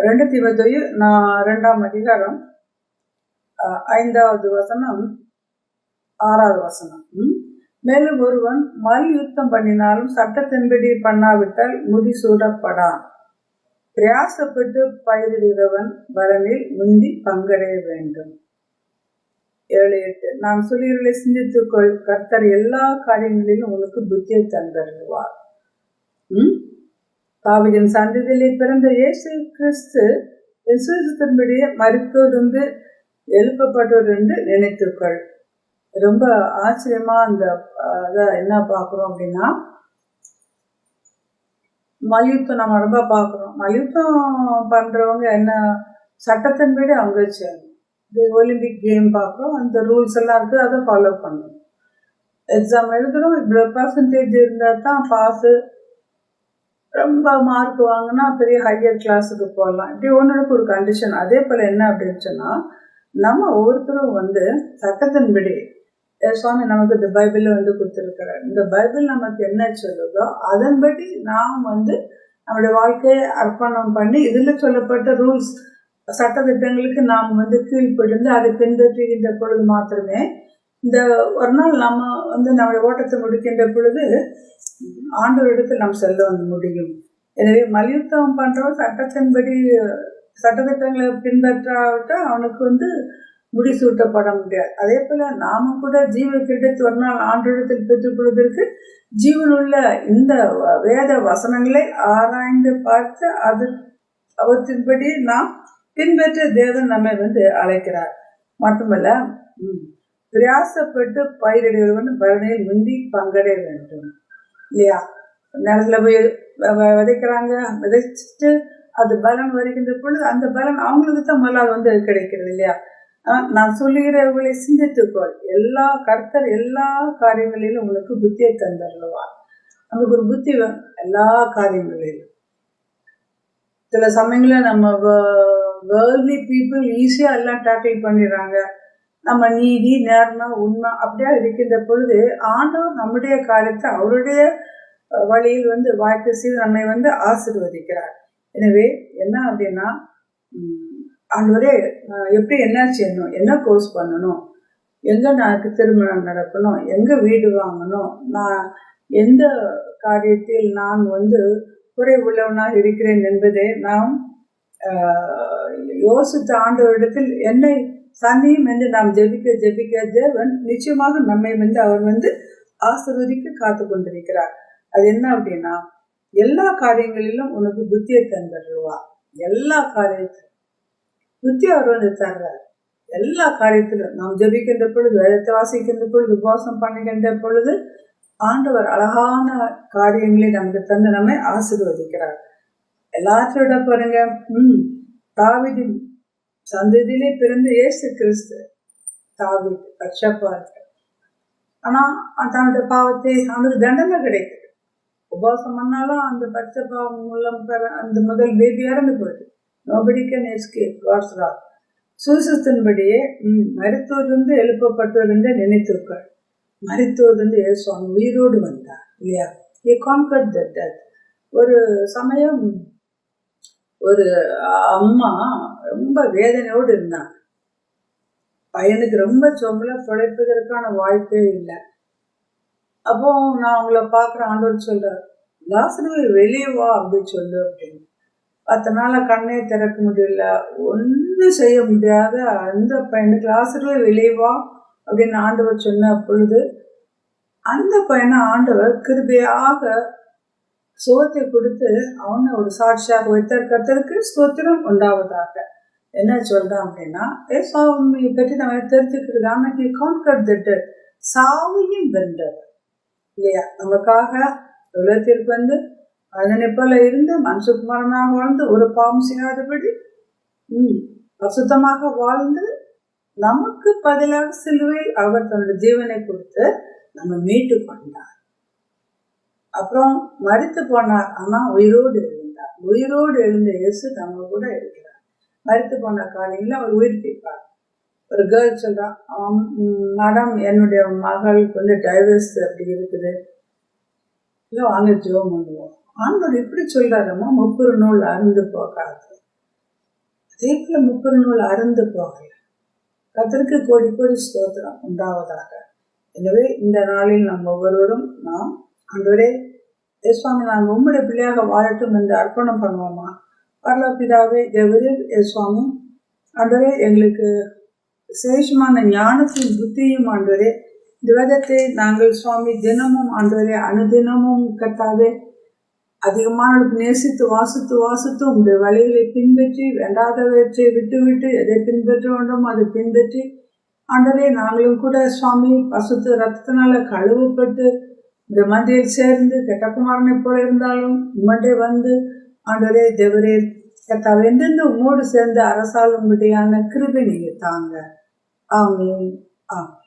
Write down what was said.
2 தீமோத்தேயு 2ஆம் அதிகாரம் 5வது வசனம் 6வது வசனம். மேலும் ஒருவன் மல்யுத்தம் பண்ணினாலும் சட்டத்தின்படி பண்ணாவிட்டால் முடிசூடப்படான். பிரயாசப்பட்டு பயிரிடுகிறவன் பலனில் முந்தி பங்கடைய வேண்டும். 7-8 நான் சொல்லியவர்களை சிந்தித்துக்கொள், கர்த்தர் எல்லா காரியங்களிலும் உனக்கு புத்தியை தந்தருவார். தாவீதின் சந்ததியிலே பிறந்த இயேசு கிறிஸ்து விசுவாசத்தின்படியே மரித்தோரிலிருந்து எழுப்பப்பட்டவர் என்று நினைத்துக்கொள். ரொம்ப ஆச்சரியமா அந்த என்ன பார்க்குறோம் அப்படின்னா, மல்யுத்தம் நம்ம ரொம்ப பார்க்குறோம். மல்யுத்தம் பண்றவங்க என்ன சட்டத்தின்படி அவங்க ஒலிம்பிக் கேம் பார்க்குறோம், அந்த ரூல்ஸ் எல்லாம் இருக்குது, அதை ஃபாலோ பண்ணணும். எக்ஸாம் எழுதுகிறோம், இவ்வளோ பர்சன்டேஜ் இருந்தால் தான் பாஸு, ரொம்ப மார்க் வாங்கினா பெரிய ஹையர் கிளாஸுக்கு போகலாம். இப்படி ஒன்றுக்கு ஒரு கண்டிஷன். அதே போல் என்ன அப்படின்னு சொன்னால், நம்ம ஒவ்வொருத்தரும் சட்டத்தின்படி சுவாமி நமக்கு இந்த பைபிளில் கொடுத்துருக்கிறார். இந்த பைபிள் நமக்கு என்ன சொல்லுதோ அதன்படி நாம் நம்முடைய வாழ்க்கையை அர்ப்பணம் பண்ணி இதில் சொல்லப்பட்ட ரூல்ஸ் சட்டத்திட்டங்களுக்கு நாம் கீழ்ப்படிந்து அதை பின்பற்றுகின்ற பொழுது மாத்திரமே இந்த ஒரு நாள் நம்ம நம்முடைய ஓட்டத்தை முடிக்கின்ற பொழுது ஆண்டவரிடத்தில் நாம் செல்ல முடியும். எனவே மல்யுத்தம் பண்ணுறவன் சட்டத்தின்படி சட்டத்திட்டங்களை பின்பற்றாவிட்டால் அவனுக்கு முடிசூட்டப்பட முடியாது. அதே போல நாம கூட ஜீவ கிரீடத்தை ஒரு நாள் ஆண்டவரிடத்தில் பெற்றுக் கொள்வதற்கு ஜீவனுள்ள இந்த வேத வசனங்களை ஆராய்ந்து பார்த்து அவற்றின்படி நாம் பின்பற்ற தேவன் நம்மை அழைக்கிறார். மட்டுமல்ல, பிரயாசப்பட்டு பயிரிடுகிறவன் பலனில் முந்தி பங்கடைய வேண்டும் இல்லையா? நிலத்துல போய் விதைக்கிறாங்க, விதைச்சிட்டு அது பலன் வருகின்ற பொழுது அந்த பலன் அவங்களுக்கு தான் முதல்ல கிடைக்கிறது இல்லையா? நான் சொல்லுகிறவர்களை சிந்தித்துக்கொள், கர்த்தர் எல்லா காரியங்களிலும் உங்களுக்கு புத்தியை தந்தருவார். நமக்கு ஒரு புத்தி எல்லா காரியங்களிலும். சில சமயங்களில் நம்ம வேர்ல்ட்லி பீப்புள் ஈஸியா எல்லாம் டேக்கிள் பண்ணிடுறாங்க. நம்ம நீதி நேர்மை உண்மை அப்படியா இருக்கின்ற பொழுது ஆண்டவர் நம்முடைய காரியத்தை அவருடைய வழியில் வாய்ப்பு செய்து நம்மை ஆசீர்வதிக்கிறார். எனவே என்ன அப்படின்னா, ஆண்டவரே எப்படி என்ன செய்யணும், என்ன கோர்ஸ் பண்ணணும், எங்கே எனக்கு திருமணம் நடக்கணும், எங்கே வீடு வாங்கணும், நான் எந்த காரியத்தில் நான் குறை உள்ளவனாக இருக்கிறேன் என்பதை நாம் யோசித்த ஆண்டவரிடத்தில் என்னை சந்தியும் என்று நாம் ஜெபிக்க தேவன் நிச்சயமாக நம்மை அவர் ஆசீர்வதிக்க காத்து கொண்டிருக்கிறார். அது என்ன அப்படின்னா, எல்லா காரியங்களிலும் உனக்கு புத்தியை தந்துடுவா. எல்லா காரியத்திலும் புத்தி அவர் தர்றார். எல்லா காரியத்திலும் நாம் ஜெபிக்கின்ற பொழுது, வேதத்தை வாசிக்கின்ற பொழுது, உபவாசம் பண்ணுகின்ற பொழுது ஆண்டவர் அழகான காரியங்களை நமக்கு தந்து நம்மை ஆசீர்வதிக்கிறார். எல்லாத்தோட பாருங்க, தாவீதின் சந்ததியிலே பிறந்த இயேசு கிறிஸ்து தாவீது பட்சப்பார். ஆனா தன்னுடைய பாவத்தை அவனுக்கு தண்டனை கிடைக்குது. உபவாசம் பண்ணாலும் அந்த பட்சப்பாவம் மூலம் அந்த முதல் பேபி இறந்து போயிடுது. Nobody can escape God's wrath. சுவிசேஷத்தின்படியே மரித்தோரிலிருந்து எழுப்பப்பட்டவர் என்று நினைத்திருக்கார். மரித்தோரிலிருந்து இயேசுவான் உயிரோடு வந்தார் இல்லையா? He conquered the death. ஒரு சமயம் ஒரு அம்மா ரொம்ப வேதனையோடு இருந்தாங்க. பையனுக்கு ரொம்ப சொம்பல பிழைப்பதற்கான வாய்ப்பே இல்லை. அப்போ நான் அவங்கள பார்க்குற ஆண்டவர் சொல்றார், லாசருவே வெளியே வா அப்படின்னு சொல்லு அப்படின்னு. 10 நாளா கண்ணே திறக்க முடியல, ஒன்றும் செய்ய முடியாத அந்த பையனுக்கு லாசருவே வெளியே வா அப்படின்னு ஆண்டவர் சொன்ன பொழுது அந்த பையனை ஆண்டவர் கிருபையாக சுகத்தை கொடுத்து அவனை ஒரு சாட்சியாக வைத்தார். கர்த்தருக்கு ஸ்தோத்திரம் உண்டாவதாக. என்ன சொல்றான் அப்படின்னா, சாமியை பற்றி நம்ம தெரிஞ்சுக்கிறதான he conquered the death. சாவையும் வென்றவர் இல்லையா? நமக்காக உலகத்திற்கு அதனை போல இருந்து மனுஷகுமாரனாக வாழ்ந்து ஒரு பாவம் செய்யாதபடி அசுத்தமாக வாழ்ந்து நமக்கு பதிலாக சிலுவையில் அவர் தன்னுடைய ஜீவனை கொடுத்து நம்ம மீட்டு கொண்டார். அப்புறம் மரித்து போனார், ஆனா உயிரோடு எழுந்தார். உயிரோடு எழுந்த இயேசு நம்ம கூட இருக்கிறார். மரித்து போன காலையில் அவர் உயிர்ப்பிப்பார். ஒரு கேர்ள் சொல்றான், மேடம் என்னுடைய மகளுக்கு டைவர்ஸ் அப்படி இருக்குது, இல்லை வாங்க ஜெபம் பண்ணுவோம். ஆண்டவர் இப்படி சொல்றாரம்மா, 30 நூல் அருந்து போகாது. அதேபோல முப்பது நூல் அருந்து போகல. கர்த்தருக்கு கோடி கோடி ஸ்தோத்திரம் உண்டாவதாக. எனவே இந்த நாளில் நாம் ஒவ்வொருவரும் ஆண்டவரே சுவாமி நாங்கள் உம்முடைய பிள்ளையாக வாழட்டும் என்று அர்ப்பணம் பண்ணுவோமா? பரலோபிதாவே தேவரீர் சுவாமி ஆண்டவரே எங்களுக்கு விசேஷமான ஞானத்தின் புத்தியும் ஆண்டவரே இந்த வேதத்தை நாங்கள் சுவாமி தினமும் ஆண்டவரே அனுதினமும் கர்த்தாவே அதிகமான நேசித்து வாசித்து வாசித்து உங்களுடைய வழிகளை பின்பற்றி வேண்டாதவற்றை விட்டு விட்டு எதை பின்பற்ற வேண்டும் அதை பின்பற்றி ஆண்டவரே நாங்களும் கூட சுவாமி பசுத்து ரத்தத்தினால கழுவப்பட்டு இந்த மந்தியில் சேர்ந்து கெட்டகுமாரனை போல இருந்தாலும் உம்மண்டே வந்து ஆண்டவரே தேவரே கர்த்தாவே என்றென்று உம்மோடு சேர்ந்து அரசாளும்படியான கிருபை நீங்க தாங்க. ஆமென். ஆமென்.